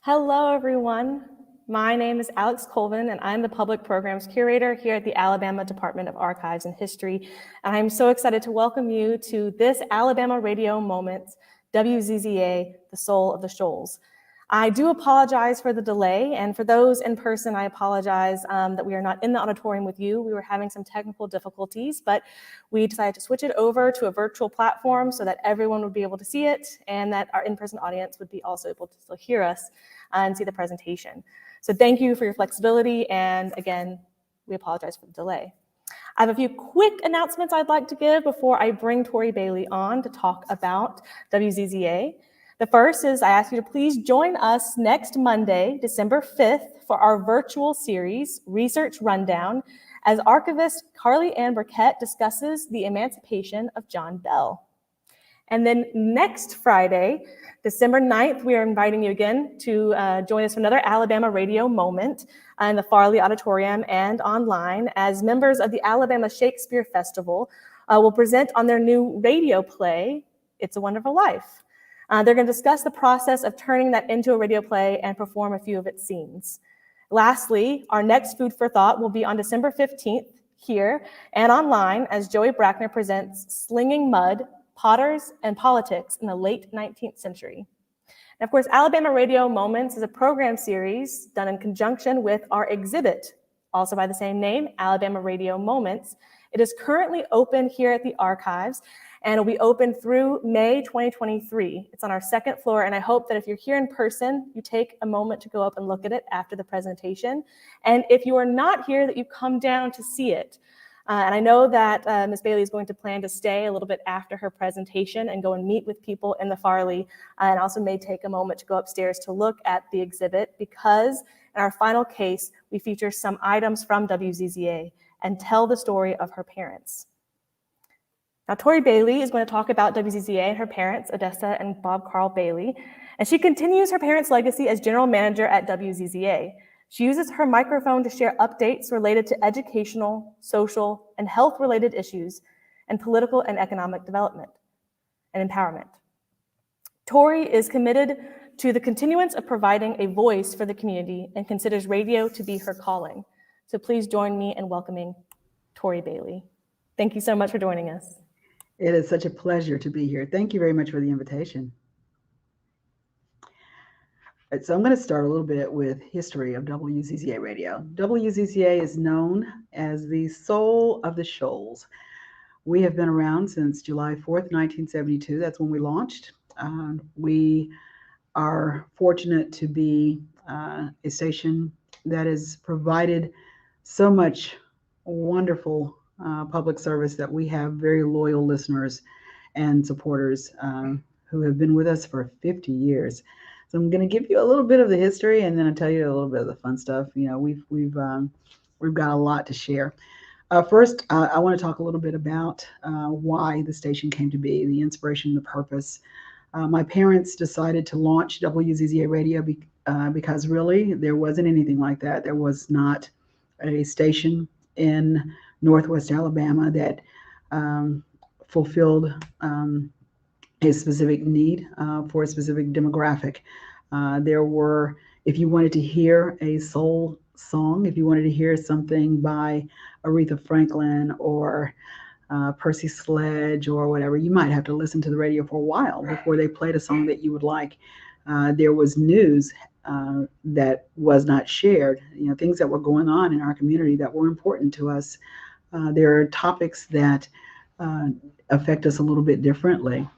Hello, everyone. My name is Alex Colvin, and I'm the Public Programs Curator here at the Alabama Department of Archives and History. And I'm so excited to welcome you to this Alabama Radio Moments, WZZA, the Soul of the Shoals. I do apologize for the delay, and for those in person, I apologize that we are not in the auditorium with you. We were having some technical difficulties, but we decided to switch it over to a virtual platform so that everyone would be able to see it and that our in-person audience would be also able to still hear us and see the presentation. So thank you for your flexibility, and again, we apologize for the delay. I have a few quick announcements I'd like to give before I bring Tori Bailey on to talk about WZZA. The first is I ask you to please join us next Monday, December 5th, for our virtual series, Research Rundown, as archivist Carly Ann Burkett discusses the emancipation of John Bell. And then next Friday, December 9th, we are inviting you again to join us for another Alabama Radio Moment in the Farley Auditorium and online as members of the Alabama Shakespeare Festival will present on their new radio play, It's a Wonderful Life. They're going to discuss the process of turning that into a radio play and perform a few of its scenes. Lastly, our next Food for Thought will be on December 15th here and online as Joey Brackner presents Slinging Mud, Potters and Politics in the Late 19th Century. And of course, Alabama Radio Moments is a program series done in conjunction with our exhibit, also by the same name, Alabama Radio Moments. It is currently open here at the archives, and it'll be open through May 2023. It's on our second floor, and I hope that if you're here in person, you take a moment to go up and look at it after the presentation. And if you are not here, that you come down to see it. And I know that Ms. Bailey is going to plan to stay a little bit after her presentation and go and meet with people in the Farley, and also may take a moment to go upstairs to look at the exhibit, because in our final case, we feature some items from WZZA and tell the story of her parents. Now, Tori Bailey is going to talk about WZZA and her parents, Odessa and Bob Carl Bailey, and she continues her parents' legacy as general manager at WZZA. She uses her microphone to share updates related to educational, social, and health-related issues, and political and economic development and empowerment. Tori is committed to the continuance of providing a voice for the community and considers radio to be her calling. So please join me in welcoming Tori Bailey. Thank you so much for joining us. It is such a pleasure to be here. Thank you very much for the invitation. So I'm going to start a little bit with history of WZZA Radio. WZZA is known as the soul of the Shoals. We have been around since July 4th, 1972. That's when we launched. We are fortunate to be a station that has provided so much wonderful public service that we have very loyal listeners and supporters who have been with us for 50 years. So I'm going to give you a little bit of the history, and then I'll tell you a little bit of the fun stuff. You know, we've got a lot to share. First, I want to talk a little bit about why the station came to be, the inspiration, the purpose. My parents decided to launch WZZA Radio because really there wasn't anything like that. There was not a station in Northwest Alabama that fulfilled a specific need for a specific demographic. There were, if you wanted to hear a soul song, if you wanted to hear something by Aretha Franklin or Percy Sledge or whatever, you might have to listen to the radio for a while before they played a song that you would like. There was news that was not shared, you know, things that were going on in our community that were important to us. There are topics that affect us a little bit differently.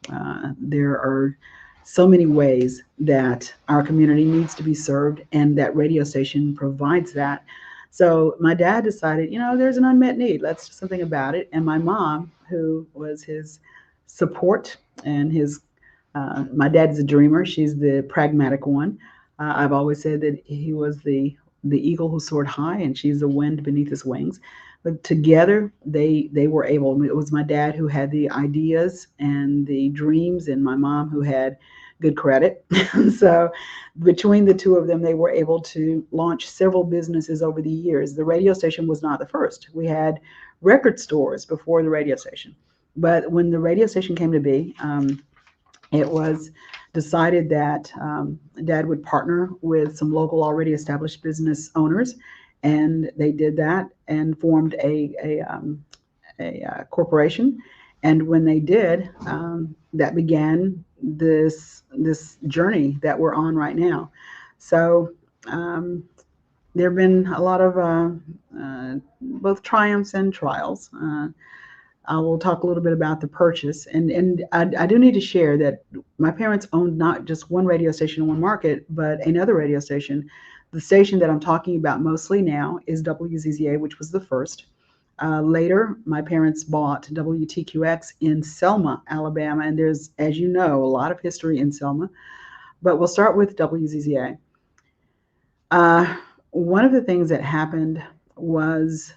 There are so many ways that our community needs to be served, and that radio station provides that. So my dad decided, you know, there's an unmet need. Let's do something about it. And my mom, who was his support and his, my dad's a dreamer. She's the pragmatic one. I've always said that he was the eagle who soared high, and she's the wind beneath his wings. But together, they were able. It was my dad who had the ideas and the dreams, and my mom who had good credit. So between the two of them, they were able to launch several businesses over the years. The radio station was not the first. We had record stores before the radio station. But when the radio station came to be, it was decided that Dad would partner with some local already established business owners, and they did that and formed a corporation. And when they did, that began this journey that we're on right now. So there have been a lot of both triumphs and trials. I will talk a little bit about the purchase, and I do need to share that my parents owned not just one radio station in one market, but another radio station. The station that I'm talking about mostly now is WZZA, which was the first. Later, my parents bought WTQX in Selma, Alabama, and there's, as you know, a lot of history in Selma. But we'll start with WZZA. One of the things that happened was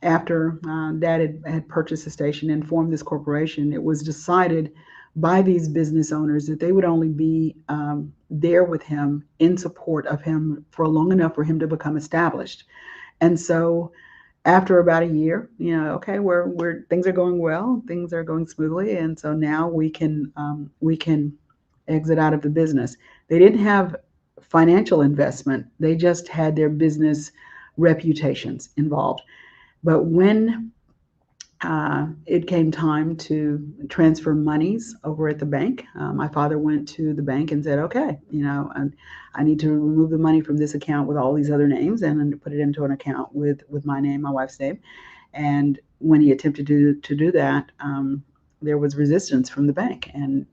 after Dad had purchased the station and formed this corporation, it was decided by these business owners that they would only be there with him, in support of him, for long enough for him to become established. And so after about a year, okay, we're things are going well, things are going smoothly, and so now we can exit out of the business. They didn't have financial investment; they just had their business reputations involved. But when it came time to transfer monies over at the bank, my father went to the bank and said, "Okay, I need to remove the money from this account with all these other names and put it into an account with my name, my wife's name." And when he attempted to do that, there was resistance from the bank, and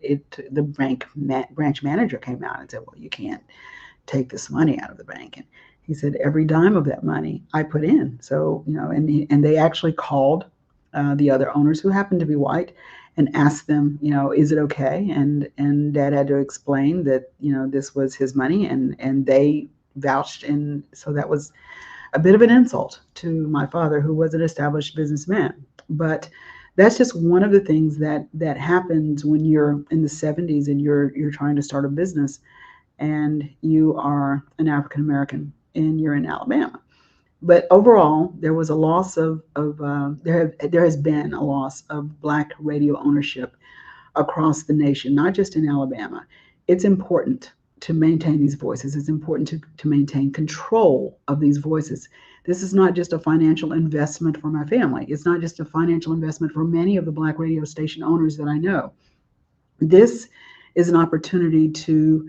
the branch manager came out and said, "Well, you can't take this money out of the bank." And he said, "Every dime of that money I put in." So, and they actually called the other owners, who happened to be white, and asked them, "Is it okay?" And Dad had to explain that, this was his money, and they vouched. And so that was a bit of an insult to my father, who was an established businessman. But that's just one of the things that happens when you're in the 70s and you're trying to start a business, and you are an African American and you're in Alabama. But overall, there was a loss there has been a loss of Black radio ownership across the nation, not just in Alabama. It's important to maintain these voices. It's important to maintain control of these voices. This is not just a financial investment for my family. It's not just a financial investment for many of the Black radio station owners that I know. This is an opportunity to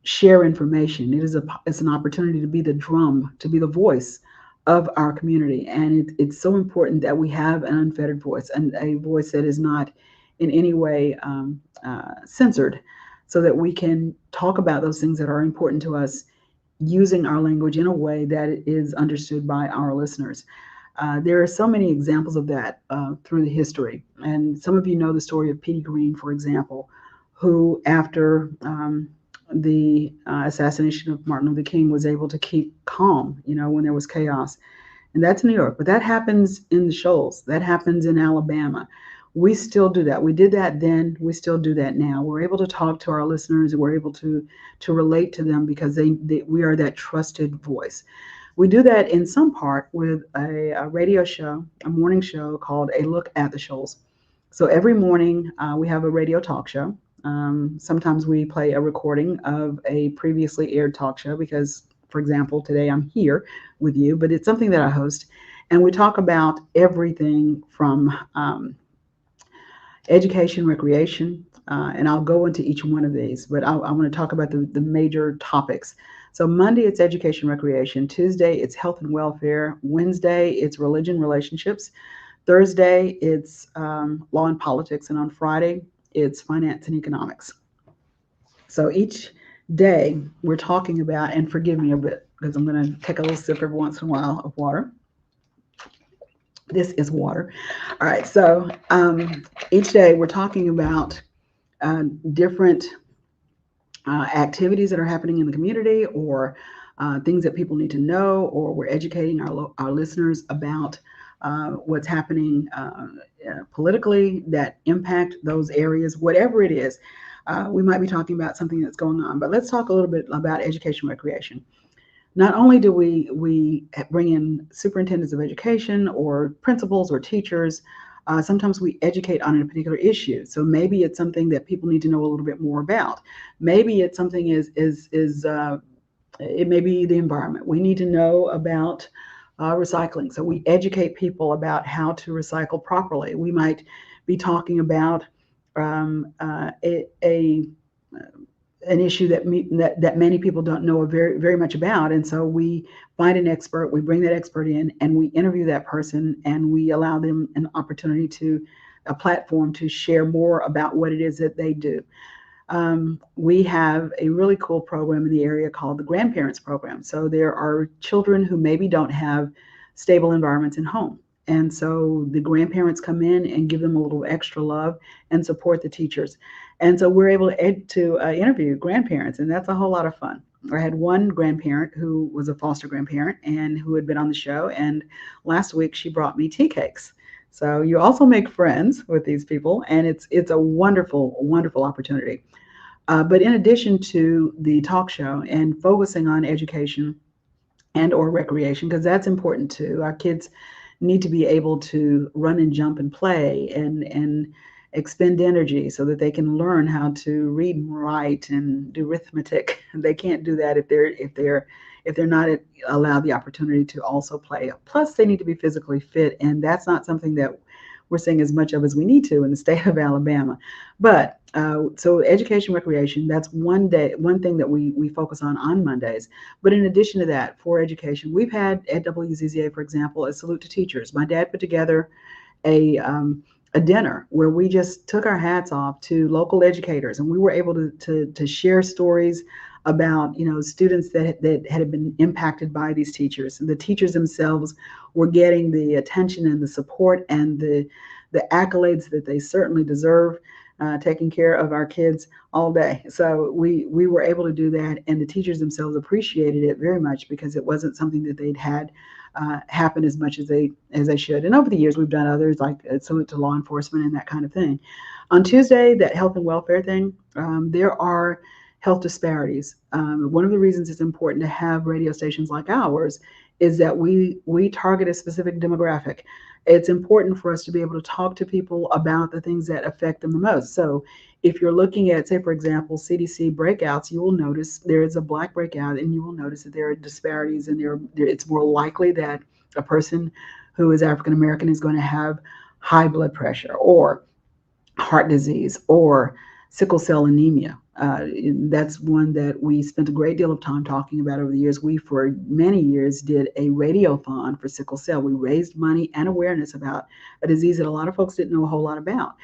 share information. It's an opportunity to be the drum, to be the voice of our community. And it's so important that we have an unfettered voice, and a voice that is not in any way censored, so that we can talk about those things that are important to us, using our language in a way that is understood by our listeners. There are so many examples of that through the history. And some of you know the story of Petey Greene, for example, who, after the assassination of Martin Luther King, was able to keep calm, when there was chaos. And that's New York. But that happens in the Shoals. That happens in Alabama. We still do that. We did that then. We still do that now. We're able to talk to our listeners. We're able to relate to them because we are that trusted voice. We do that in some part with a radio show, a morning show called A Look at the Shoals. So every morning we have a radio talk show. Sometimes we play a recording of a previously aired talk show because, for example, today I'm here with you, but it's something that I host. And we talk about everything from education, recreation, and I'll go into each one of these, but I want to talk about the major topics. So Monday, it's education, recreation. Tuesday, it's health and welfare. Wednesday, it's religion, relationships. Thursday, it's law and politics. And on Friday, it's finance and economics. So each day we're talking about, and forgive me a bit because I'm going to take a little sip every once in a while of water. This is water. All right. So each day we're talking about different activities that are happening in the community, or things that people need to know, or we're educating our listeners about what's happening politically that impact those areas, whatever it is. We might be talking about something that's going on, but let's talk a little bit about education, recreation. Not only do we bring in superintendents of education or principals or teachers, Sometimes we educate on a particular issue. So maybe it's something that people need to know a little bit more about. Maybe it's something it may be the environment. We need to know about recycling. So we educate people about how to recycle properly. We might be talking about um, uh, a, a an issue that many people don't know very much about, and so we find an expert, we bring that expert in, and we interview that person, and we allow them an opportunity to a platform to share more about what it is that they do. We have a really cool program in the area called the Grandparents Program. So there are children who maybe don't have stable environments in home. And so the grandparents come in and give them a little extra love and support the teachers. And so we're able to interview grandparents, and that's a whole lot of fun. I had one grandparent who was a foster grandparent and who had been on the show. And last week she brought me tea cakes. So you also make friends with these people, and it's a wonderful, wonderful opportunity. But in addition to the talk show and focusing on education and or recreation, because that's important too. Our kids need to be able to run and jump and play and expend energy so that they can learn how to read and write and do arithmetic. They can't do that if they're not allowed the opportunity to also play. Plus, they need to be physically fit, and that's not something that we're seeing as much of as we need to in the state of Alabama. But so education, recreation, that's one thing that we focus on Mondays. But in addition to that, for education, we've had at WZZA, for example, a salute to teachers. My dad put together a a dinner where we just took our hats off to local educators, and we were able to share stories about students that had been impacted by these teachers, and the teachers themselves were getting the attention and the support and the accolades that they certainly deserve, taking care of our kids all day. So we were able to do that, and the teachers themselves appreciated it very much because it wasn't something that they'd had happen as much as they should. And over the years, we've done others like salute to law enforcement and that kind of thing. On Tuesday, that health and welfare thing, there are health disparities. One of the reasons it's important to have radio stations like ours is that we target a specific demographic. It's important for us to be able to talk to people about the things that affect them the most. So if you're looking at, say, for example, CDC breakouts, you will notice there is a Black breakout, and you will notice that there are disparities, and it's more likely that a person who is African American is going to have high blood pressure or heart disease or sickle cell anemia. That's one that we spent a great deal of time talking about over the years. We, for many years, did a radiothon for sickle cell. We raised money and awareness about a disease that a lot of folks didn't know a whole lot about.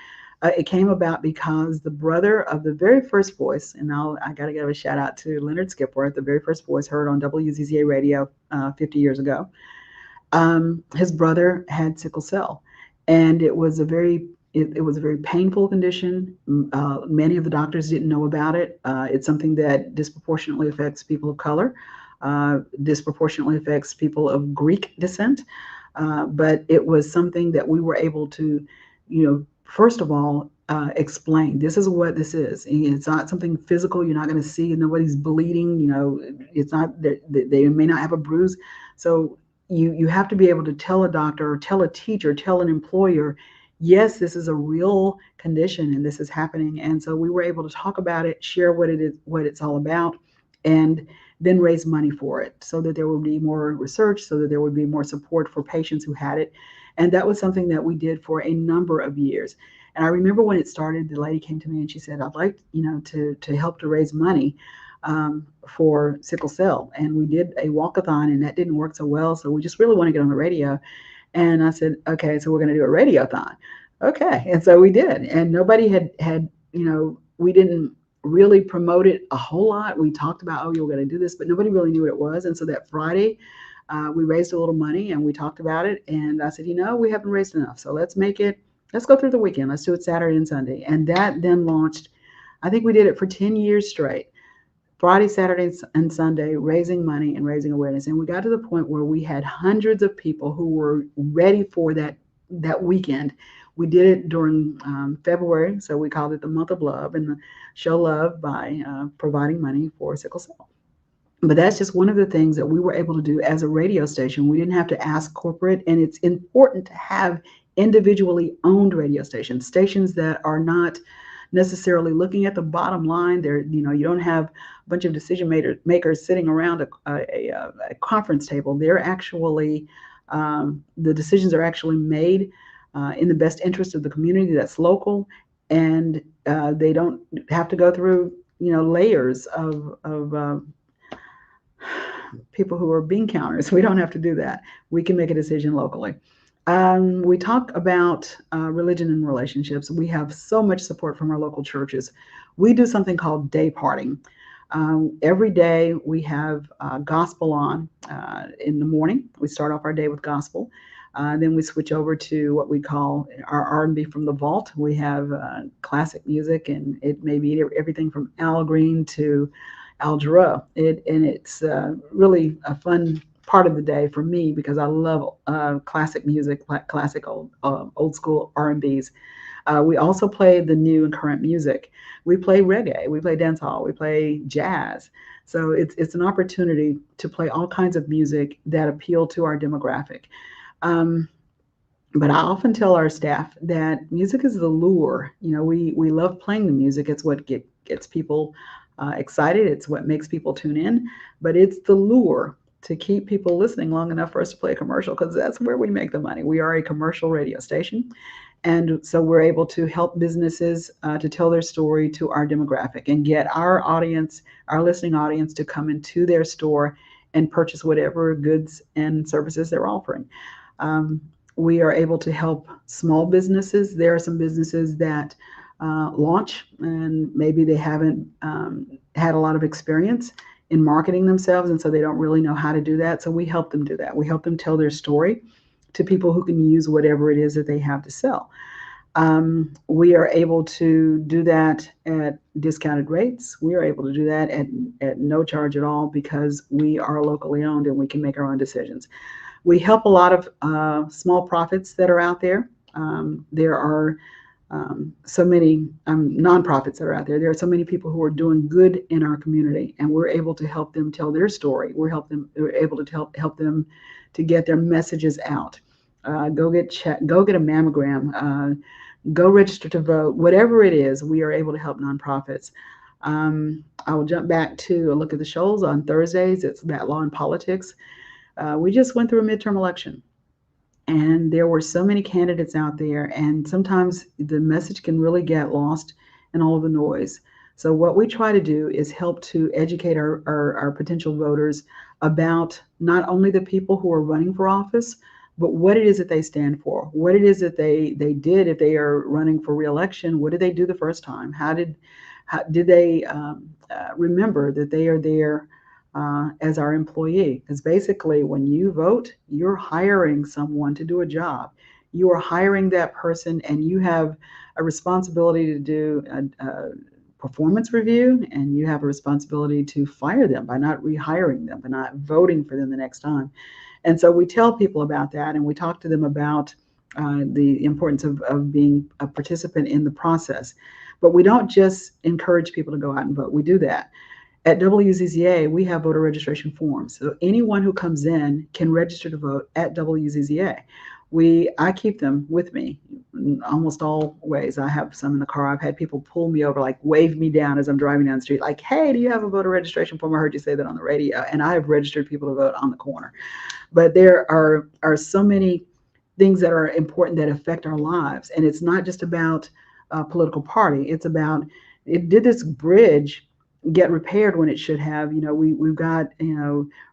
It came about because the brother of the very first voice, and I got to give a shout out to Leonard Skipworth, the very first voice heard on WZZA radio 50 years ago. His brother had sickle cell, and it was a very painful condition. Many of the doctors didn't know about it. It's something that disproportionately affects people of color, disproportionately affects people of Greek descent. But it was something that we were able to, first of all, explain. This is what this is. It's not something physical. You're not going to see. Nobody's bleeding. It's not. They may not have a bruise. So you have to be able to tell a doctor or tell a teacher, tell an employer, yes, this is a real condition and this is happening. And so we were able to talk about it, share what it is, what it's all about, and then raise money for it so that there would be more research, so that there would be more support for patients who had it. And that was something that we did for a number of years. And I remember when it started, the lady came to me and she said, I'd like, to help to raise money for sickle cell. And we did a walkathon, and that didn't work so well. So we just really want to get on the radio. And I said, okay, so we're going to do a radiothon. Okay. And so we did. And nobody had, we didn't really promote it a whole lot. We talked about, oh, you're going to do this, but nobody really knew what it was. And so that Friday, we raised a little money and we talked about it. And I said, we haven't raised enough. So let's go through the weekend. Let's do it Saturday and Sunday. And that then launched, I think we did it for 10 years straight. Friday, Saturday, and Sunday, raising money and raising awareness. And we got to the point where we had hundreds of people who were ready for that weekend. We did it during February, so we called it the month of love, and show love by providing money for sickle cell. But that's just one of the things that we were able to do as a radio station. We didn't have to ask corporate, and it's important to have individually owned radio stations, stations that are not necessarily looking at the bottom line. There, you don't have a bunch of decision makers sitting around a conference table. They're actually the decisions are actually made in the best interest of the community that's local, and they don't have to go through layers of people who are bean counters. We don't have to do that. We can make a decision locally. We talk about religion and relationships. We have so much support from our local churches. We do something called day parting. Every day we have gospel on in the morning. We start off our day with gospel. Then we switch over to what we call our R&B from the vault. We have classic music, and it may be everything from Al Green to Al Jarreau. It's really a fun part of the day for me because I love classic music, classic old school R&Bs. We also play the new and current music. We play reggae, we play dancehall, we play jazz. So it's an opportunity to play all kinds of music that appeal to our demographic. But I often tell our staff that music is the lure. We love playing the music. It's what gets people excited. It's what makes people tune in. But it's the lure to keep people listening long enough for us to play a commercial, because that's where we make the money. We are a commercial radio station. And so we're able to help businesses to tell their story to our demographic and get our audience, our listening audience, to come into their store and purchase whatever goods and services they're offering. We are able to help small businesses. There are some businesses that launch and maybe they haven't had a lot of experience in marketing themselves, and so they don't really know how to do that. So we help them do that. We help them tell their story to people who can use whatever it is that they have to sell. We are able to do that at discounted rates. We are able to do that at no charge at all because we are locally owned and we can make our own decisions. We help a lot of small profits that are out there. There are so many nonprofits that are out there. There are so many people who are doing good in our community, and we're able to help them tell their story. We're able to help them to get their messages out. Go get a mammogram. Go register to vote. Whatever it is, we are able to help nonprofits. I will jump back to a look at the Shoals on Thursdays. It's that law and politics. We just went through a midterm election, and there were so many candidates out there, and sometimes the message can really get lost in all of the noise. So what we try to do is help to educate our potential voters about not only the people who are running for office, but what it is that they stand for, what it is that they did if they are running for re-election. What did they do the first time? How did they remember that they are there as our employee? Because basically when you vote, you're hiring someone to do a job. You are hiring that person, and you have a responsibility to do a performance review, and you have a responsibility to fire them by not rehiring them, by not voting for them the next time. And so we tell people about that, and we talk to them about the importance of being a participant in the process. But we don't just encourage people to go out and vote. We do that. At WZZA, we have voter registration forms. So anyone who comes in can register to vote at WZZA. I keep them with me in almost always. I have some in the car. I've had people pull me over, like wave me down as I'm driving down the street, like, hey, do you have a voter registration form? I heard you say that on the radio. And I have registered people to vote on the corner. But there are so many things that are important that affect our lives. And it's not just about a political party. It's about, did this bridge get repaired when it should have? We've got,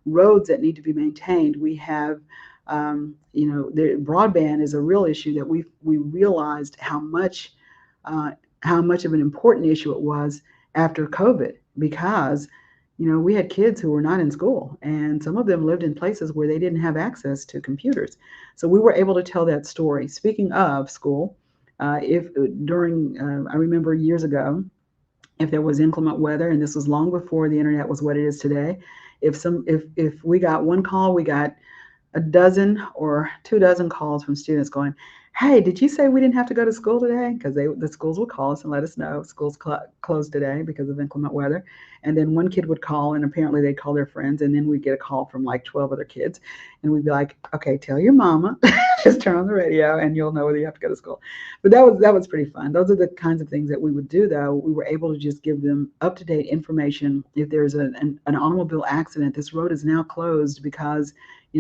roads that need to be maintained. We have, the broadband is a real issue that we realized how much of an important issue it was after COVID, because we had kids who were not in school, and some of them lived in places where they didn't have access to computers. So we were able to tell that story. Speaking of school, I remember years ago, if there was inclement weather, and this was long before the internet was what it is today, if we got one call, we got a dozen or 2 dozen calls from students going, hey, did you say we didn't have to go to school today? Because the schools would call us and let us know schools closed today because of inclement weather. And then one kid would call, and apparently they'd call their friends, and then we'd get a call from like 12 other kids, and we'd be like, okay, tell your mama, just turn on the radio, and you'll know whether you have to go to school. But that was pretty fun. Those are the kinds of things that we would do, though. We were able to just give them up-to-date information. If there's an automobile accident, this road is now closed because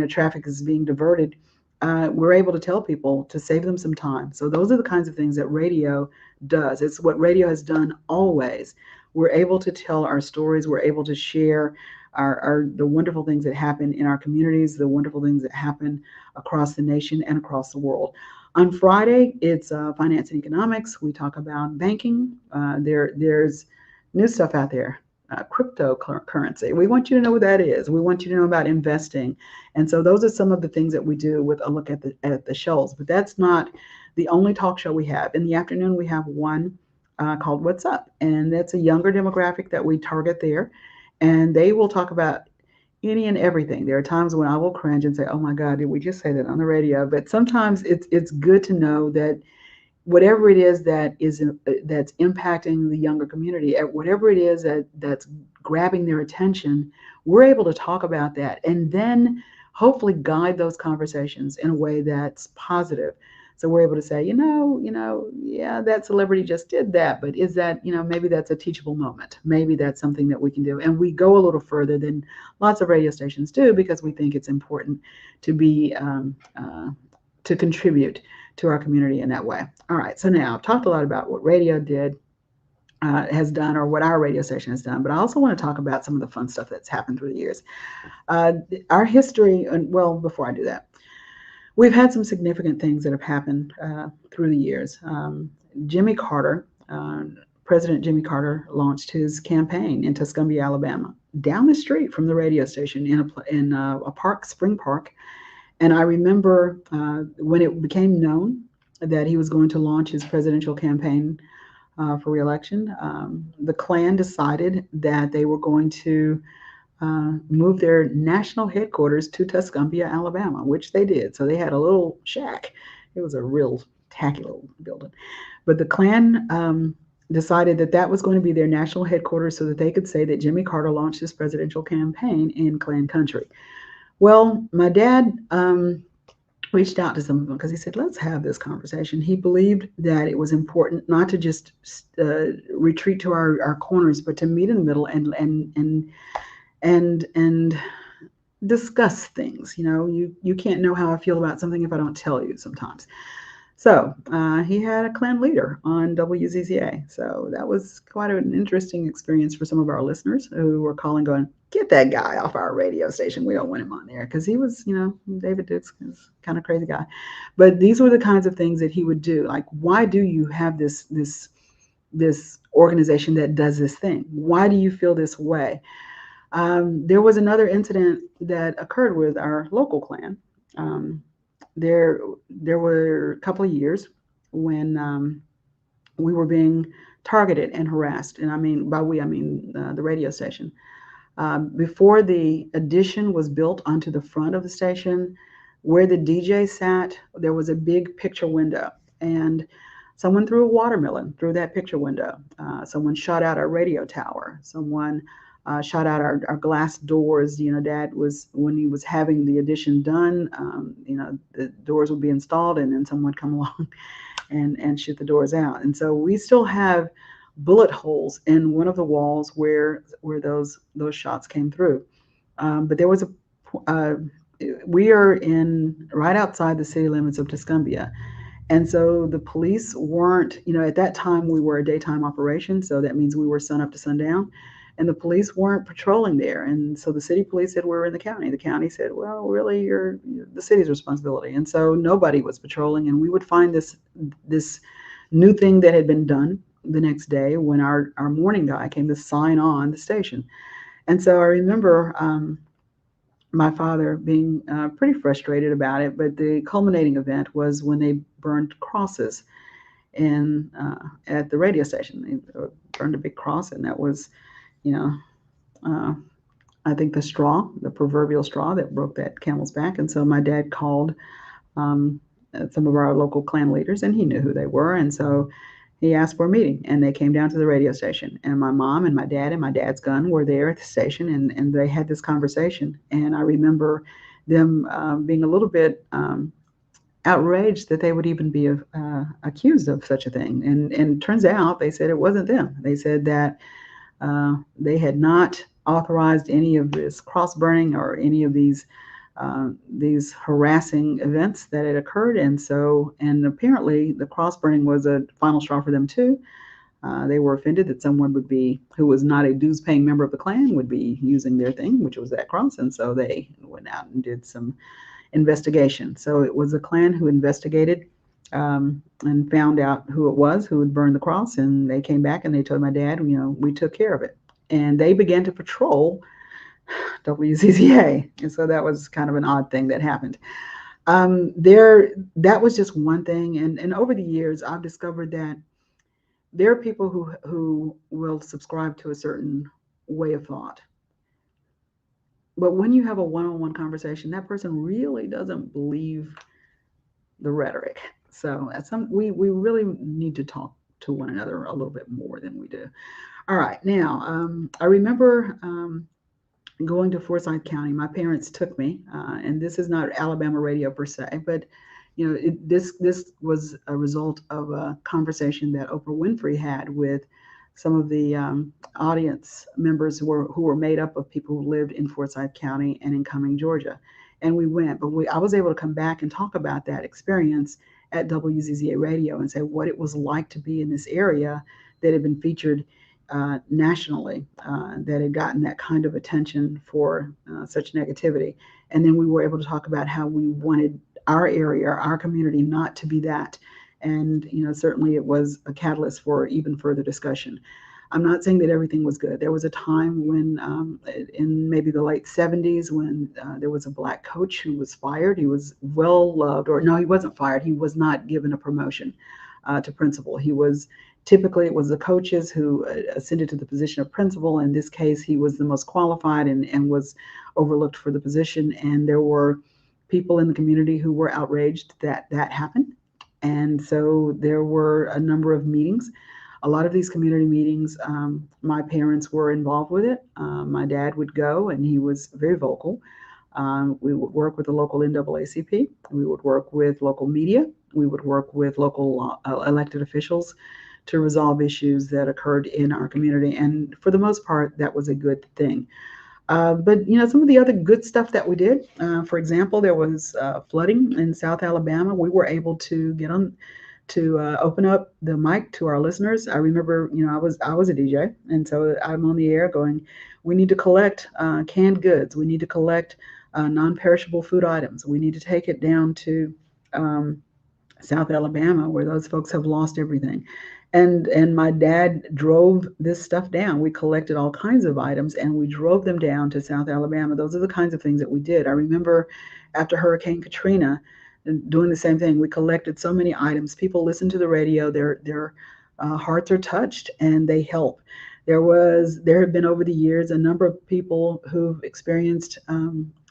traffic is being diverted. We're able to tell people to save them some time. So those are the kinds of things that radio does. It's what radio has done always. We're able to tell our stories. We're able to share the wonderful things that happen in our communities, the wonderful things that happen across the nation and across the world. On Friday, it's finance and economics. We talk about banking. There's new stuff out there. Cryptocurrency. We want you to know what that is. We want you to know about investing. And so those are some of the things that we do with a look at the Shoals. But that's not the only talk show we have. In the afternoon, we have one called What's Up? And that's a younger demographic that we target there. And they will talk about any and everything. There are times when I will cringe and say, oh my God, did we just say that on the radio? But sometimes it's good to know that whatever it is that's impacting the younger community, at whatever it is that's grabbing their attention, we're able to talk about that and then hopefully guide those conversations in a way that's positive. So we're able to say, yeah, that celebrity just did that, but is that, maybe that's a teachable moment. Maybe that's something that we can do. And we go a little further than lots of radio stations do because we think it's important to be to contribute to our community in that way. All right, so now I've talked a lot about what radio has done, or what our radio station has done, but I also want to talk about some of the fun stuff that's happened through the years. Our history, well, before I do that, we've had some significant things that have happened through the years. Jimmy Carter, President Jimmy Carter, launched his campaign in Tuscumbia, Alabama, down the street from the radio station in a park, Spring Park. And I remember when it became known that he was going to launch his presidential campaign for reelection, the Klan decided that they were going to move their national headquarters to Tuscumbia, Alabama, which they did. So they had a little shack. It was a real tacky little building. But the Klan decided that was going to be their national headquarters so that they could say that Jimmy Carter launched his presidential campaign in Klan country. Well, my dad reached out to some of them because he said, let's have this conversation. He believed that it was important not to just retreat to our corners, but to meet in the middle and discuss things. You can't know how I feel about something if I don't tell you sometimes. So he had a Klan leader on WZZA. So that was quite an interesting experience for some of our listeners who were calling going, get that guy off our radio station. We don't want him on there because he was, David Dukes is kind of crazy guy. But these were the kinds of things that he would do. Like, why do you have this organization that does this thing? Why do you feel this way? There was another incident that occurred with our local Klan. There were a couple of years when we were being targeted and harassed, and I mean the radio station. Before the addition was built onto the front of the station, where the DJ sat, there was a big picture window, and someone threw a watermelon through that picture window. Someone shot out our radio tower. Someone shot out our glass doors. Dad was, when he was having the addition done, the doors would be installed and then someone would come along and shoot the doors out. And so we still have bullet holes in one of the walls where those shots came through. But there was we are right outside the city limits of Tuscumbia. And so the police weren't, at that time we were a daytime operation. So that means we were sun up to sundown. And the police weren't patrolling there. And so the city police said, we're in the county. The county said, well, really, you're the city's responsibility. And so nobody was patrolling. And we would find this new thing that had been done the next day when our morning guy came to sign on the station. And so I remember my father being pretty frustrated about it. But the culminating event was when they burned crosses at the radio station. They burned a big cross, and that was, I think the proverbial straw that broke that camel's back. And so my dad called some of our local Klan leaders, and he knew who they were. And so he asked for a meeting, and they came down to the radio station. And my mom and my dad's gun were there at the station, and they had this conversation. And I remember them being a little bit outraged that they would even be accused of such a thing. And it turns out they said it wasn't them. They said that they had not authorized any of this cross burning or any of these harassing events that had occurred. And apparently the cross burning was a final straw for them too. They were offended that someone who was not a dues paying member of the Klan would be using their thing, which was that cross. And so they went out and did some investigation. So it was a Klan who investigated and found out who it was who had burned the cross. And they came back and they told my dad, we took care of it. And they began to patrol WZZA. And so that was kind of an odd thing that happened. That was just one thing. And over the years, I've discovered that there are people who will subscribe to a certain way of thought. But when you have a one-on-one conversation, that person really doesn't believe the rhetoric. So we really need to talk to one another a little bit more than we do. All right. Now, I remember going to Forsyth County. My parents took me, and this is not Alabama radio per se, but this was a result of a conversation that Oprah Winfrey had with some of the audience members who were made up of people who lived in Forsyth County and in Cumming, Georgia. And we went, but I was able to come back and talk about that experience at WZZA Radio and say what it was like to be in this area that had been featured nationally, that had gotten that kind of attention for such negativity. And then we were able to talk about how we wanted our area, our community, not to be that. And certainly it was a catalyst for even further discussion. I'm not saying that everything was good. There was a time when, in maybe the late 70s, when there was a Black coach who was fired. He was well loved, or no, he wasn't fired. He was not given a promotion to principal. Typically it was the coaches who ascended to the position of principal. In this case, he was the most qualified and was overlooked for the position. And there were people in the community who were outraged that happened. And so there were a number of meetings. A lot of these community meetings, my parents were involved with it. My dad would go, and he was very vocal. We would work with the local NAACP. We would work with local media. We would work with local elected officials to resolve issues that occurred in our community. And for the most part, that was a good thing. But some of the other good stuff that we did, for example, there was flooding in South Alabama. We were able to get on to open up the mic to our listeners. I remember, I was a DJ, and so I'm on the air going, we need to collect canned goods. We need to collect non-perishable food items. We need to take it down to South Alabama, where those folks have lost everything. And my dad drove this stuff down. We collected all kinds of items and we drove them down to South Alabama. Those are the kinds of things that we did. I remember after Hurricane Katrina doing the same thing. We collected so many items. People listen to the radio, their hearts are touched and they help. There have been over the years a number of people who've experienced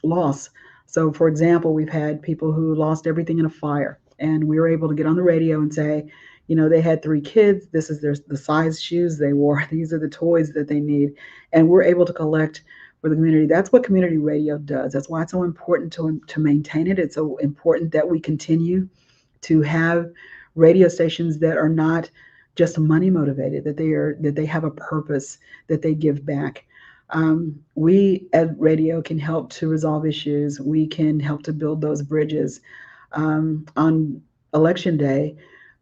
loss. So for example, we've had people who lost everything in a fire, and we were able to get on the radio and say, they had 3 kids. This is the size shoes they wore. These are the toys that they need. And we're able to collect for the community. That's what community radio does. That's why it's so important to maintain it. It's so important that we continue to have radio stations that are not just money motivated, that they have a purpose, that they give back. We at radio can help to resolve issues. We can help to build those bridges. On election day,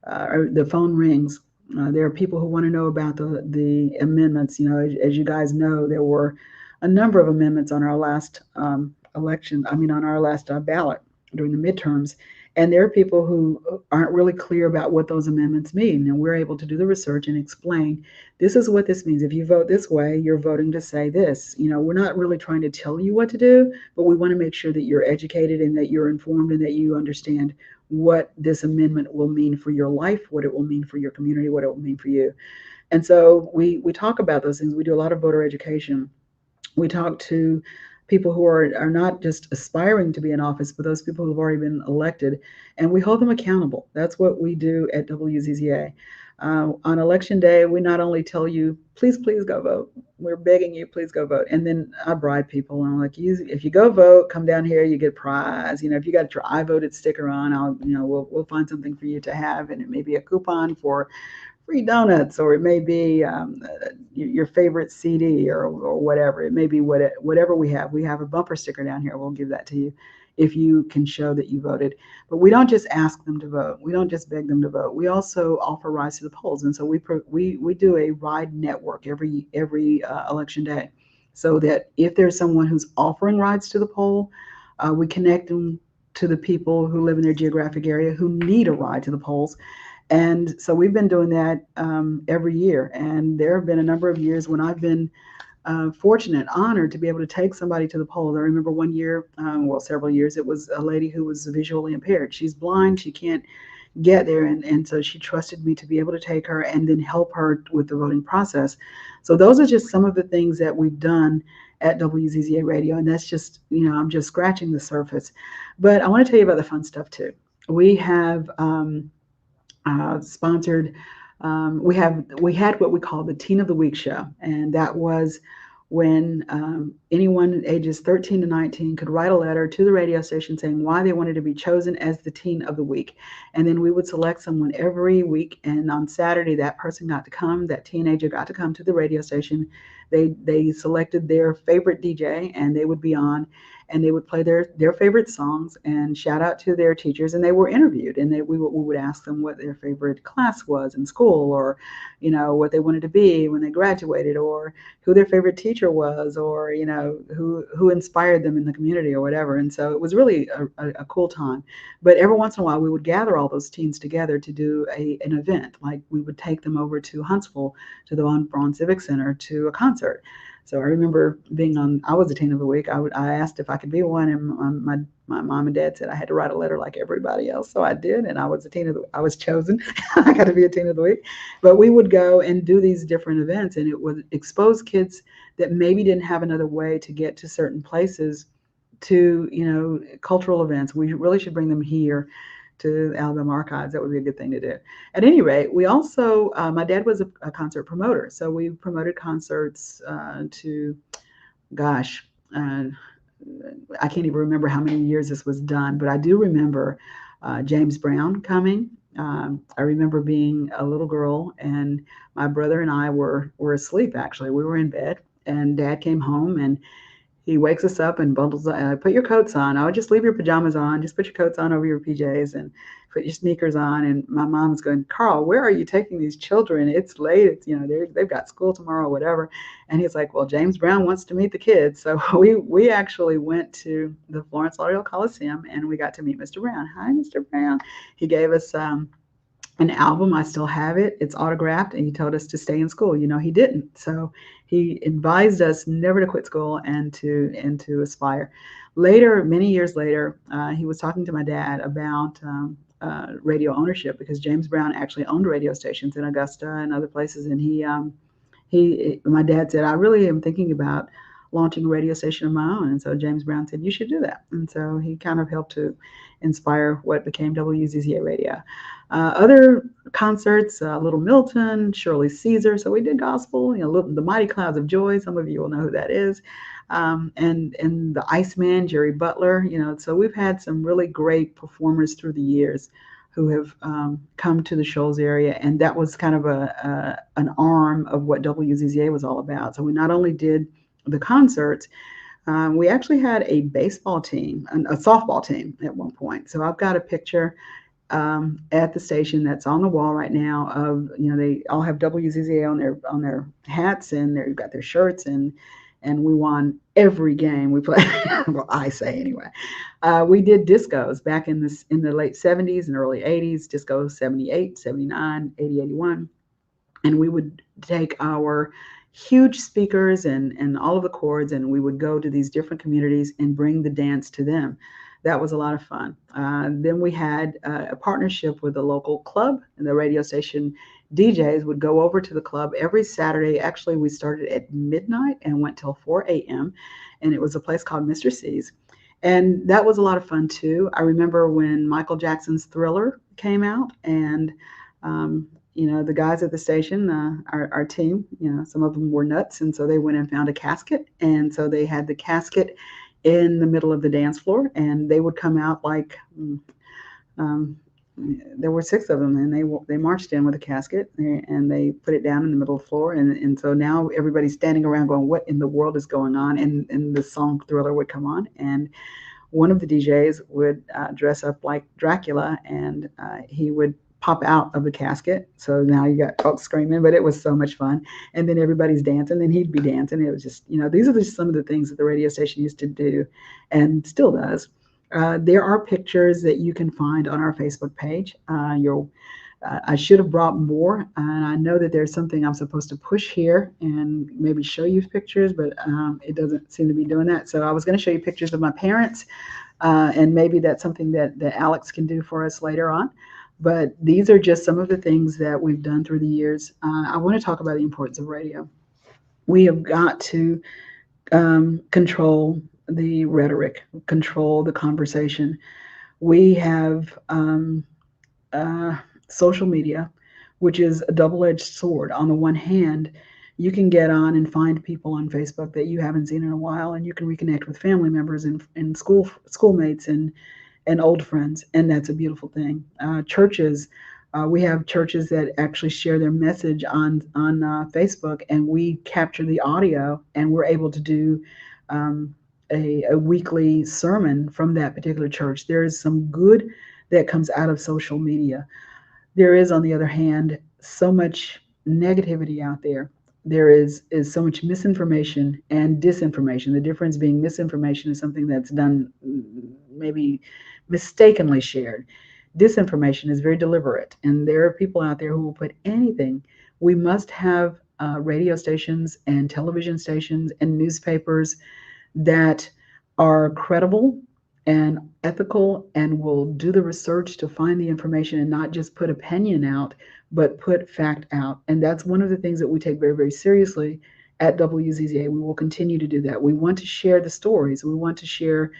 the phone rings. There are people who want to know about the amendments. As you guys know, there were a number of amendments on our last on our last ballot during the midterms. And there are people who aren't really clear about what those amendments mean. And we're able to do the research and explain, this is what this means. If you vote this way, you're voting to say this. We're not really trying to tell you what to do, but we want to make sure that you're educated and that you're informed and that you understand what this amendment will mean for your life, what it will mean for your community, what it will mean for you. And so we talk about those things. We do a lot of voter education. We talk to people who are not just aspiring to be in office, but those people who've already been elected, and we hold them accountable. That's what we do at WZZA. On election day, we not only tell you, please, please go vote. We're begging you, please go vote. And then I bribe people, and I'm like, if you go vote, come down here, you get a prize. If you got your I voted sticker on, we'll find something for you to have, and it may be a coupon for free donuts, or it may be your favorite CD, or whatever. It may be whatever we have. We have a bumper sticker down here. We'll give that to you if you can show that you voted. But we don't just ask them to vote. We don't just beg them to vote. We also offer rides to the polls, and so we do a ride network every election day, so that if there's someone who's offering rides to the poll, we connect them to the people who live in their geographic area who need a ride to the polls. And so we've been doing that every year. And there have been a number of years when I've been fortunate, honored to be able to take somebody to the polls. I remember one year, several years, it was a lady who was visually impaired. She's blind, she can't get there. And so she trusted me to be able to take her and then help her with the voting process. So those are just some of the things that we've done at WZZA Radio. And that's just, I'm just scratching the surface. But I want to tell you about the fun stuff too. We have sponsored. We had what we call the Teen of the Week show, and that was when anyone ages 13 to 19 could write a letter to the radio station saying why they wanted to be chosen as the Teen of the Week. And then we would select someone every week, and on Saturday that person got to come, that teenager got to come to the radio station. They selected their favorite DJ, and they would be on, and they would play their favorite songs and shout out to their teachers, and they were interviewed, and we would ask them what their favorite class was in school, or what they wanted to be when they graduated, or who their favorite teacher was, or who inspired them in the community or whatever. And so it was really a cool time. But every once in a while we would gather all those teens together to do an event. Like we would take them over to Huntsville, to the Von Braun Civic Center, to a concert. So I remember I was a Teen of the Week. I asked if I could be one, and my mom and dad said I had to write a letter like everybody else. So I did, and I was I was chosen. I got to be a Teen of the Week. But we would go and do these different events, and it would expose kids that maybe didn't have another way to get to certain places to, cultural events. We really should bring them here to the Alabama Archives. That would be a good thing to do. At any rate, we also, my dad was a concert promoter. So we promoted concerts to, gosh, I can't even remember how many years this was done, but I do remember James Brown coming. I remember being a little girl, and my brother and I were asleep, actually. We were in bed, and Dad came home, and he wakes us up and bundles, put your coats on. I would just leave your pajamas on. Just put your coats on over your PJs and put your sneakers on. And my mom's going, Carl, where are you taking these children? It's late. It's, they've got school tomorrow, whatever. And he's like, well, James Brown wants to meet the kids. So we actually went to the Florence Lauderdale Coliseum, and we got to meet Mr. Brown. Hi, Mr. Brown. He gave us an album. I still have it. It's autographed, and he told us to stay in school. He didn't. So he advised us never to quit school and to aspire. Later, many years later, he was talking to my dad about radio ownership, because James Brown actually owned radio stations in Augusta and other places. And my dad said, I really am thinking about launching a radio station of my own. And so James Brown said, you should do that. And so he kind of helped to inspire what became WZZA Radio. Other concerts, Little Milton, Shirley Caesar. So we did gospel, the Mighty Clouds of Joy. Some of you will know who that is. And the Iceman, Jerry Butler. So we've had some really great performers through the years who have come to the Shoals area, and that was kind of an arm of what WZZA was all about. So we not only did the concerts, we actually had a baseball team, a softball team at one point. So I've got a picture at the station that's on the wall right now of, they all have WZZA on their hats, and they've got their shirts, and we won every game we played. Well, I say anyway. We did discos back in the late 70s and early 80s, disco 78, 79, 80, 81. And we would take our huge speakers and all of the cords, and we would go to these different communities and bring the dance to them. That was a lot of fun. Then we had a partnership with a local club, and the radio station DJs would go over to the club every Saturday. Actually, we started at midnight and went till 4 a.m. And it was a place called Mr. C's. And that was a lot of fun too. I remember when Michael Jackson's Thriller came out, and the guys at the station, our team, some of them were nuts, and so they went and found a casket, and so they had the casket in the middle of the dance floor, and they would come out like um, there were 6 of them, and they marched in with a casket, and they put it down in the middle of the floor, and so now everybody's standing around going, what in the world is going on? And the song Thriller would come on, and one of the DJs would dress up like Dracula, and he would pop out of the casket. So now you got folks screaming, but it was so much fun. And then everybody's dancing, and he'd be dancing. It was just, these are just some of the things that the radio station used to do and still does. There are pictures that you can find on our Facebook page. I should have brought more, and I know that there's something I'm supposed to push here and maybe show you pictures, but it doesn't seem to be doing that. So I was going to show you pictures of my parents, and maybe that's something that Alex can do for us later on. But these are just some of the things that we've done through the years. I want to talk about the importance of radio. We have got to control the rhetoric, control the conversation. We have social media, which is a double-edged sword. On the one hand, you can get on and find people on Facebook that you haven't seen in a while, and you can reconnect with family members and schoolmates and old friends, and that's a beautiful thing. Churches, we have churches that actually share their message on Facebook, and we capture the audio, and we're able to do a weekly sermon from that particular church. There is some good that comes out of social media. There is, on the other hand, so much negativity out there. There is so much misinformation and disinformation. The difference being misinformation is something that's done maybe mistakenly shared. Disinformation is very deliberate, and there are people out there who will put anything. We must have radio stations and television stations and newspapers that are credible and ethical and will do the research to find the information and not just put opinion out, but put fact out. And that's one of the things that we take very, very seriously at WZZA. We will continue to do that. We want to share the stories. We want to share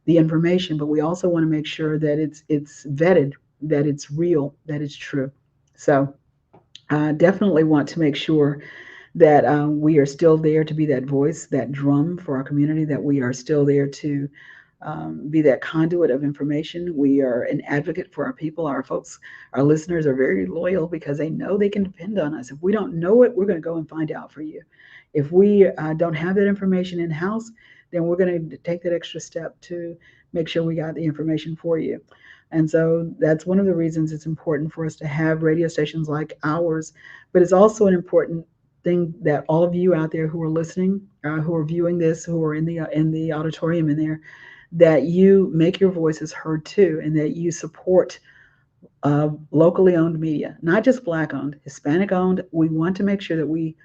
the information, but we also want to make sure that it's vetted, that it's real, that it's true. So definitely want to make sure that we are still there to be that voice, that drum for our community, that we are still there to be that conduit of information. We are an advocate for our people. Our folks, our listeners are very loyal because they know they can depend on us. If we don't know it, we're going to go and find out for you. If we don't have that information in-house, then we're going to take that extra step to make sure we got the information for you. And so that's one of the reasons it's important for us to have radio stations like ours. But it's also an important thing that all of you out there who are listening, who are viewing this, who are in the auditorium in there, that you make your voices heard too, and that you support locally owned media, not just Black owned, Hispanic owned. We want to make sure that we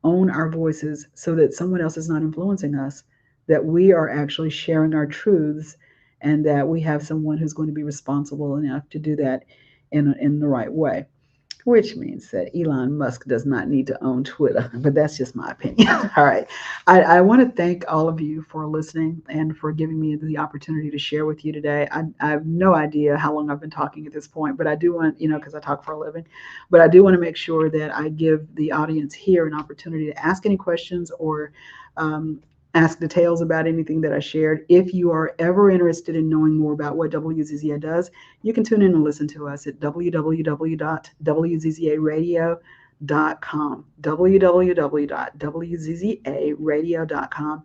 own our voices so that someone else is not influencing us, that we are actually sharing our truths, and that we have someone who's going to be responsible enough to do that in the right way. Which means that Elon Musk does not need to own Twitter, but that's just my opinion. All right. I want to thank all of you for listening and for giving me the opportunity to share with you today. I have no idea how long I've been talking at this point, but I do want, because I talk for a living, but I do want to make sure that I give the audience here an opportunity to ask any questions or ask details about anything that I shared. If you are ever interested in knowing more about what WZZA does, you can tune in and listen to us at www.wzzaradio.com, www.wzzaradio.com.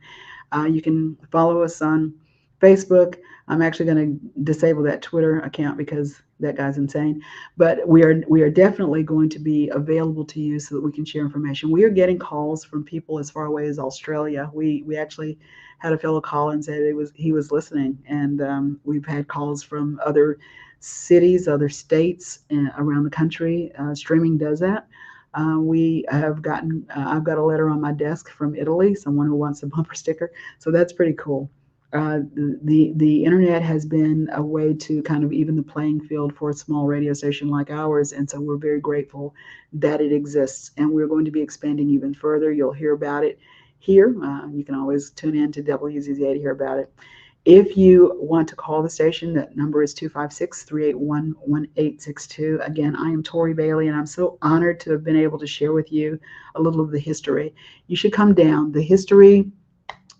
You can follow us on Facebook. I'm actually going to disable that Twitter account because that guy's insane. But we are definitely going to be available to you so that we can share information. We are getting calls from people as far away as Australia. We actually had a fellow call and said he was listening, and we've had calls from other cities, other states around the country. Streaming does that. We have gotten. I've got a letter on my desk from Italy, someone who wants a bumper sticker. So that's pretty cool. The internet has been a way to kind of even the playing field for a small radio station like ours, and so we're very grateful that it exists. And we're going to be expanding even further. You'll hear about it here. You can always tune in to WZZA to hear about it. If you want to call the station, that number is 256-381-1862. Again, I am Tori Bailey, and I'm so honored to have been able to share with you a little of the history. You should come down. The history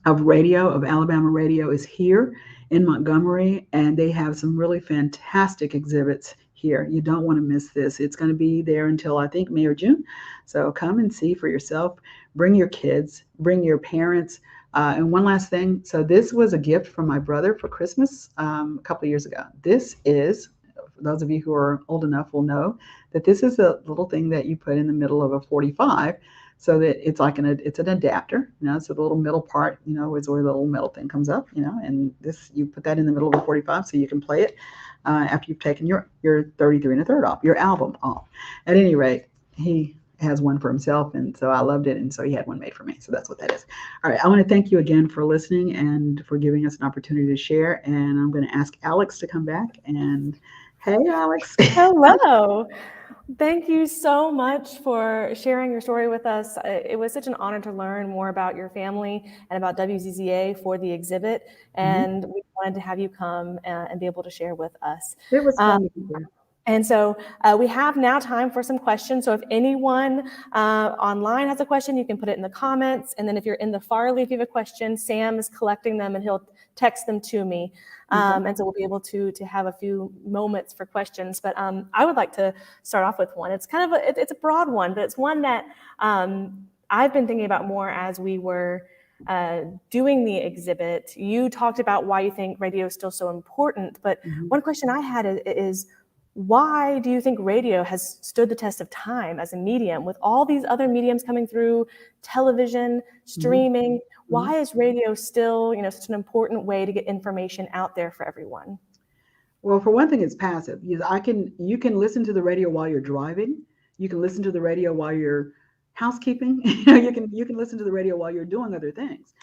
of radio, of Alabama radio, is here in Montgomery, and they have some really fantastic exhibits here. You don't want to miss this. It's going to be there until I think May or June. So come and see for yourself. Bring your kids, bring your parents. And one last thing. So this was a gift from my brother for Christmas a couple of years ago. This is, for those of you who are old enough will know, that this is a little thing that you put in the middle of a 45. So that it's like it's an adapter, so the little middle part, is where the little metal thing comes up, and this, you put that in the middle of a 45 so you can play it after you've taken your 33 1/3 off, your album off. At any rate, he has one for himself, and so I loved it, and so he had one made for me. So that's what that is. All right, I want to thank you again for listening and for giving us an opportunity to share, and I'm going to ask Alex to come back. And hey, Alex. Hello. Thank you so much for sharing your story with us. It was such an honor to learn more about your family and about WZZA for the exhibit, and we wanted to have you come and be able to share with us. It was fun to be here. And so we have now time for some questions. So if anyone online has a question, you can put it in the comments. And then if you're in the Farley, if you have a question, Sam is collecting them and he'll text them to me. And so we'll be able to have a few moments for questions. But I would like to start off with one. It's kind of it's a broad one, but it's one that I've been thinking about more as we were doing the exhibit. You talked about why you think radio is still so important. But one question I had is why do you think radio has stood the test of time as a medium with all these other mediums coming through, television, streaming? Why is radio still, such an important way to get information out there for everyone? Well, for one thing, it's passive. You can listen to the radio while you're driving. You can listen to the radio while you're housekeeping. You can listen to the radio while you're doing other things,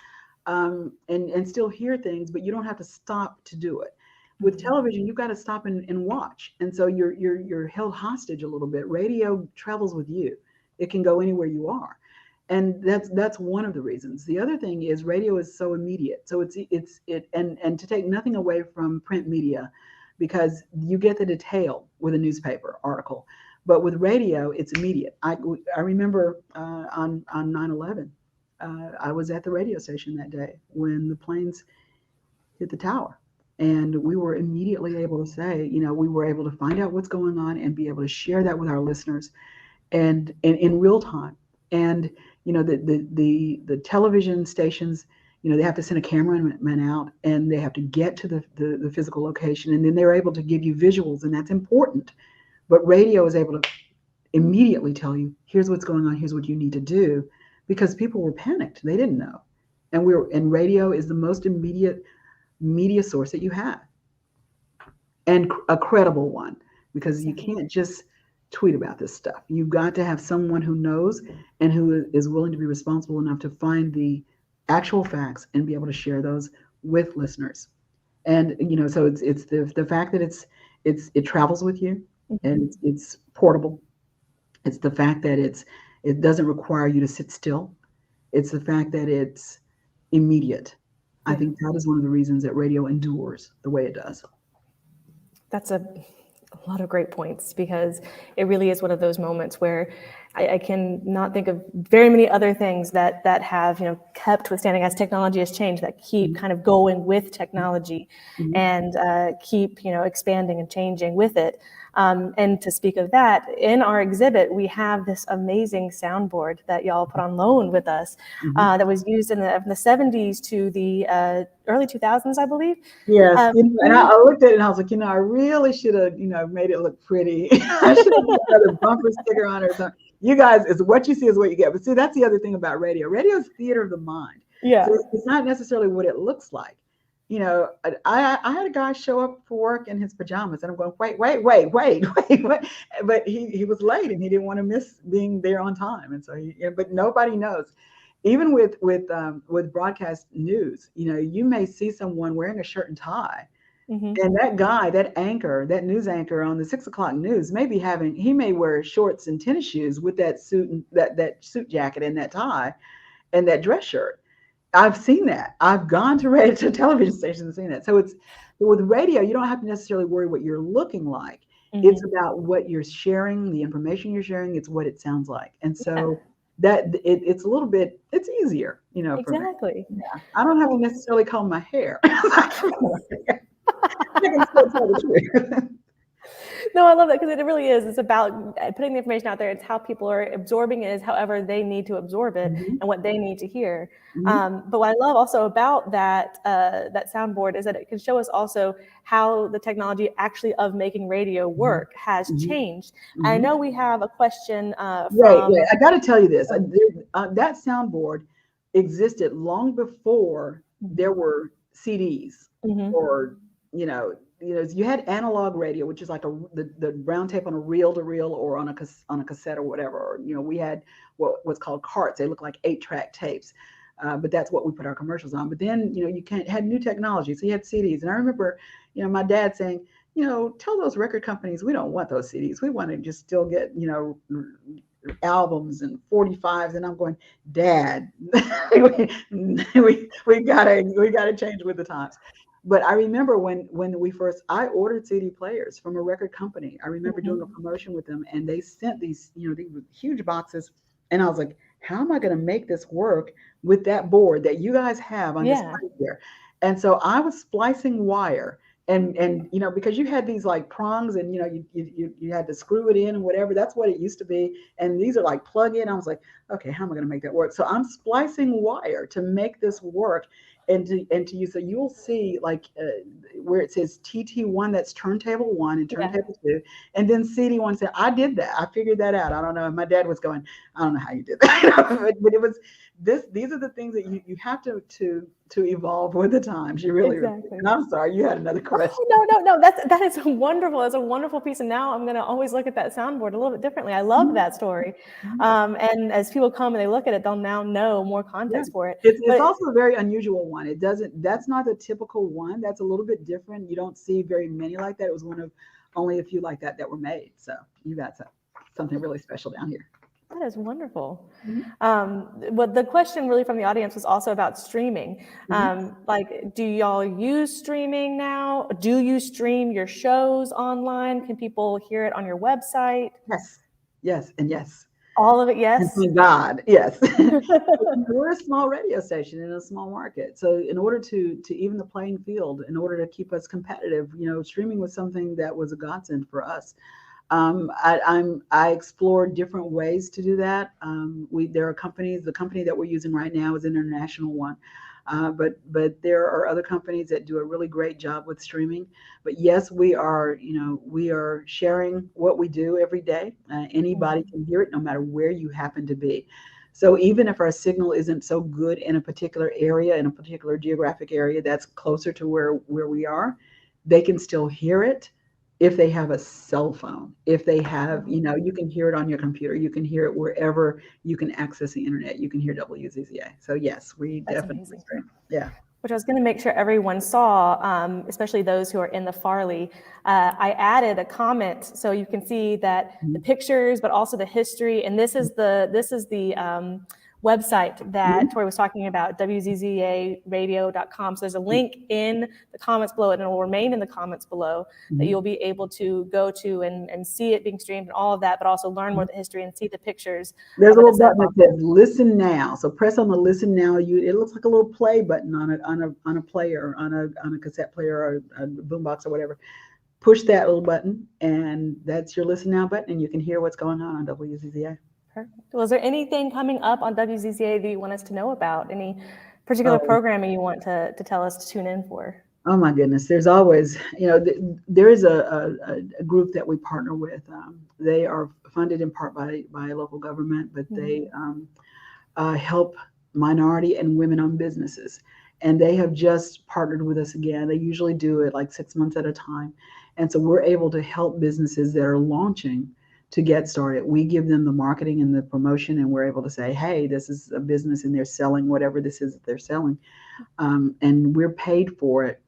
and still hear things, but you don't have to stop to do it. With television, you've got to stop and watch, and so you're held hostage a little bit. Radio travels with you; it can go anywhere you are, and that's one of the reasons. The other thing is radio is so immediate. So and to take nothing away from print media, because you get the detail with a newspaper article, but with radio, it's immediate. I remember on 9/11, I was at the radio station that day when the planes hit the tower. And we were immediately able to say, we were able to find out what's going on and be able to share that with our listeners, and in real time. And the television stations, they have to send a cameraman out, and they have to get to the physical location, and then they're able to give you visuals, and that's important. But radio is able to immediately tell you, here's what's going on, here's what you need to do, because people were panicked, they didn't know. And radio is the most immediate media source that you have, and a credible one, because you can't just tweet about this stuff. You've got to have someone who knows and who is willing to be responsible enough to find the actual facts and be able to share those with listeners. And so it's the fact that it travels with you, and it's portable. It's the fact that it doesn't require you to sit still. It's the fact that it's immediate. I think that is one of the reasons that radio endures the way it does. That's a lot of great points, because it really is one of those moments where I can not think of very many other things that have kept withstanding as technology has changed, that keep kind of going with technology and keep expanding and changing with it. And to speak of that, in our exhibit, we have this amazing soundboard that y'all put on loan with us that was used in the 70s to the early 2000s, I believe. Yes, and I looked at it and I was like, I really should have, made it look pretty. I should have put a bumper sticker on it or something. You guys, it's what you see is what you get. But see, that's the other thing about radio. Radio is theater of the mind. Yeah, so it's not necessarily what it looks like. I had a guy show up for work in his pajamas, and I'm going, wait. But he was late, and he didn't want to miss being there on time. And so but nobody knows. even with broadcast news, you may see someone wearing a shirt and tie. And that guy, that news anchor on the 6 o'clock news he may wear shorts and tennis shoes with that suit and that suit jacket and that tie and that dress shirt. I've seen that. I've gone to television stations and seen that. So with radio, you don't have to necessarily worry what you're looking like. It's about what you're sharing, the information you're sharing. It's what it sounds like. And so it's a little bit, it's easier, for me. Exactly. Yeah. I don't have to necessarily comb my hair. I can still tell the truth. No, I love that because it really is. It's about putting the information out there. It's how people are absorbing it is however they need to absorb it and what they need to hear. But what I love also about that soundboard is that it can show us also how the technology actually of making radio work has changed. I know we have a question Wait, I got to tell you this. That soundboard existed long before there were CDs or, you had analog radio, which is like the brown tape on a reel-to-reel or on a cassette or whatever. Or, we had what's called carts. They look like 8-track tapes, but that's what we put our commercials on. But then, you had new technology, so you had CDs. And I remember, my dad saying, tell those record companies we don't want those CDs. We want to just still get, albums and 45s. And I'm going, Dad, we gotta change with the times. But I remember when I ordered CD players from a record company. I remember doing a promotion with them, and they sent these huge boxes, and I was like, how am I going to make this work with that board that you guys have on display here? And so I was splicing wire, and because you had these like prongs, and you had to screw it in and whatever. That's what it used to be, and these are like plug in. I was like, okay, how am I going to make that work? So I'm splicing wire to make this work. And to use, so you'll see like where it says TT1, that's turntable 1 and turntable 2, and then CD1 said, I did that. I figured that out. I don't know. And my dad was going, I don't know how you did that. But it was these are the things that you have to evolve with the times. You really, exactly. And I'm sorry, you had another question. No. That is wonderful. It's a wonderful piece. And now I'm going to always look at that soundboard a little bit differently. I love that story. And as people come and they look at it, they'll now know more context for it. It's also a very unusual one. That's not the typical one. That's a little bit different. You don't see very many like that. It was one of only a few like that were made. So you got something really special down here. That is wonderful. But the question really from the audience was also about streaming. Like, do y'all use streaming now? Do you stream your shows online? Can people hear it on your website? Yes, and yes. All of it, yes. And thank God, yes. We're a small radio station in a small market, so in order to even the playing field, in order to keep us competitive, streaming was something that was a godsend for us. I explored different ways to do that. There are companies. The company that we're using right now is an international one, but there are other companies that do a really great job with streaming. But yes, we are sharing what we do every day. Anybody can hear it, no matter where you happen to be. So even if our signal isn't so good in a particular area, in a particular geographic area that's closer to where we are, they can still hear it. If they have a cell phone, if they have, you can hear it on your computer. You can hear it wherever you can access the internet. You can hear WZZA. So yes, we definitely stream. Yeah. Which I was going to make sure everyone saw, especially those who are in the Farley. I added a comment so you can see that the pictures, but also the history. And this is the website that Tori was talking about, WZZAradio.com. So there's a link in the comments below, and it will remain in the comments below that you'll be able to go to and see it being streamed and all of that, but also learn more of the history and see the pictures. There's a little button that says "Listen Now." So press on the "Listen Now." It looks like a little play button on a player, on a cassette player or a boombox or whatever. Push that little button, and that's your "Listen Now" button, and you can hear what's going on WZZA. Perfect. Well, is there anything coming up on WZZA that you want us to know about? Any particular programming you want to tell us to tune in for? Oh my goodness, there's always, there is a group that we partner with. They are funded in part by local government, but they help minority and women-owned businesses. And they have just partnered with us again. They usually do it like 6 months at a time. And so we're able to help businesses that are launching to get started. We give them the marketing and the promotion, and we're able to say, hey, this is a business and they're selling whatever this is that they're selling. And we're paid for it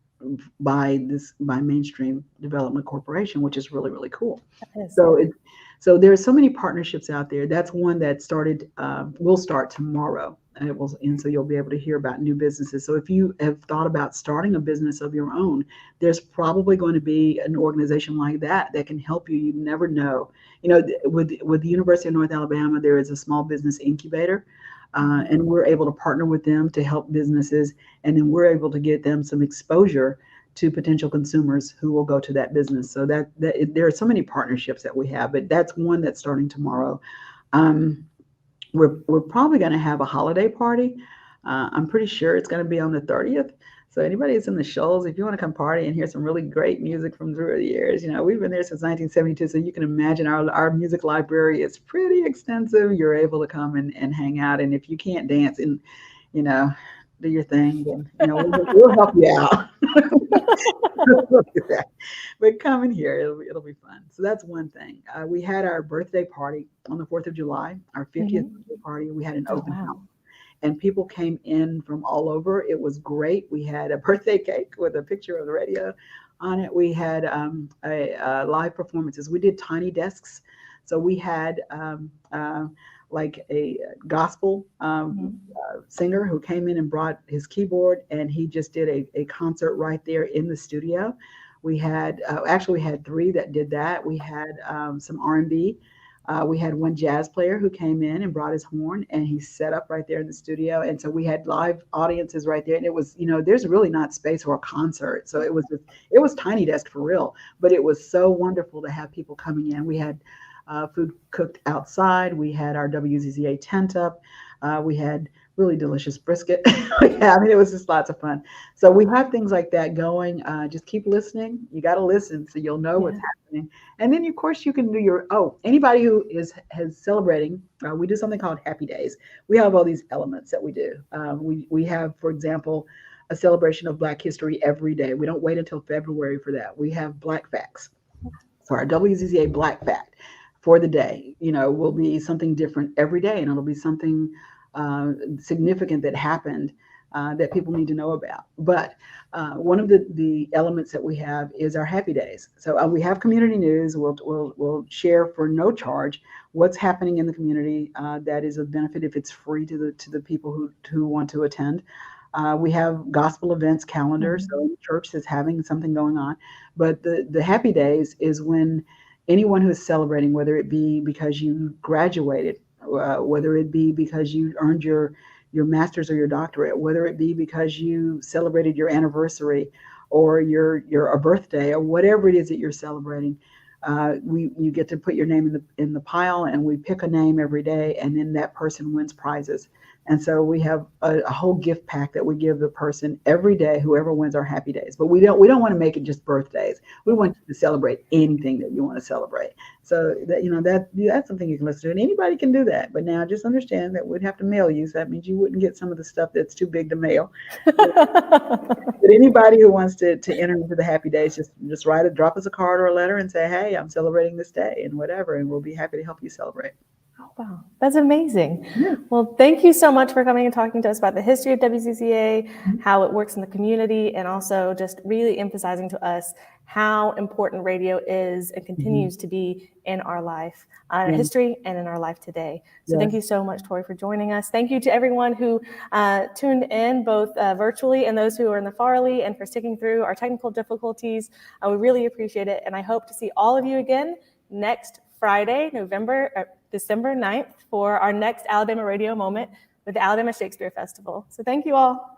by Mainstream Development Corporation, which is really, really cool. So there's so many partnerships out there. That's one that started, will start tomorrow. And so you'll be able to hear about new businesses. So if you have thought about starting a business of your own, there's probably going to be an organization like that can help you. You never know. With the University of North Alabama, there is a small business incubator. And we're able to partner with them to help businesses, and then we're able to get them some exposure to potential consumers who will go to that business. So that there are so many partnerships that we have, but that's one that's starting tomorrow. We're probably going to have a holiday party. I'm pretty sure it's going to be on the 30th. So anybody that's in the Shoals, if you want to come party and hear some really great music from through the years, we've been there since 1972. So you can imagine our music library is pretty extensive. You're able to come and hang out. And if you can't dance and, do your thing, then, we'll help you out. But come in here, it'll be fun. So that's one thing. We had our birthday party on the 4th of July, our 50th birthday party. We had an open house. And people came in from all over. It was great. We had a birthday cake with a picture of the radio on it. We had live performances. We did tiny desks. So we had like a gospel singer who came in and brought his keyboard, and he just did a concert right there in the studio. We had we had 3 that did that. We had some R&B. We had one jazz player who came in and brought his horn, and he set up right there in the studio. And so we had live audiences right there. And it was, there's really not space for a concert. So it was tiny desk for real, but it was so wonderful to have people coming in. We had food cooked outside. We had our WZZA tent up. We had really delicious brisket. It was just lots of fun. So we have things like that going. Just keep listening. You got to listen so you'll know what's happening. And then, of course, you can do anybody who is celebrating, we do something called Happy Days. We have all these elements that we do. We have, for example, a celebration of Black history every day. We don't wait until February for that. We have Black Facts. So our WZZA Black Fact for the day, will be something different every day, and it'll be something significant that happened that people need to know about. But one of the elements that we have is our Happy Days. So we have community news. We'll share for no charge what's happening in the community that is of benefit if it's free to the people who want to attend. We have gospel events calendar, so the church is having something going on. But the Happy Days is when anyone who is celebrating, whether it be because you graduated, whether it be because you earned your master's or your doctorate, whether it be because you celebrated your anniversary or your birthday or whatever it is that you're celebrating, you get to put your name in the pile, and we pick a name every day, and then that person wins prizes. And so we have a whole gift pack that we give the person every day, whoever wins our Happy Days. But we don't want to make it just birthdays. We want you to celebrate anything that you want to celebrate. So that's something you can listen to, and anybody can do that. But now just understand that we'd have to mail you, so that means you wouldn't get some of the stuff that's too big to mail. But anybody who wants to enter into the Happy Days, just drop us a card or a letter and say, hey, I'm celebrating this day and whatever, and we'll be happy to help you celebrate. Oh, wow. That's amazing. Yeah. Well, thank you so much for coming and talking to us about the history of WZZA, how it works in the community, and also just really emphasizing to us how important radio is and continues to be in our life, our history, and in our life today. So thank you so much, Tori, for joining us. Thank you to everyone who tuned in, both virtually and those who are in the Farley, and for sticking through our technical difficulties. We really appreciate it, and I hope to see all of you again next Friday, December 9th, for our next Alabama Radio Moment with the Alabama Shakespeare Festival. So thank you all.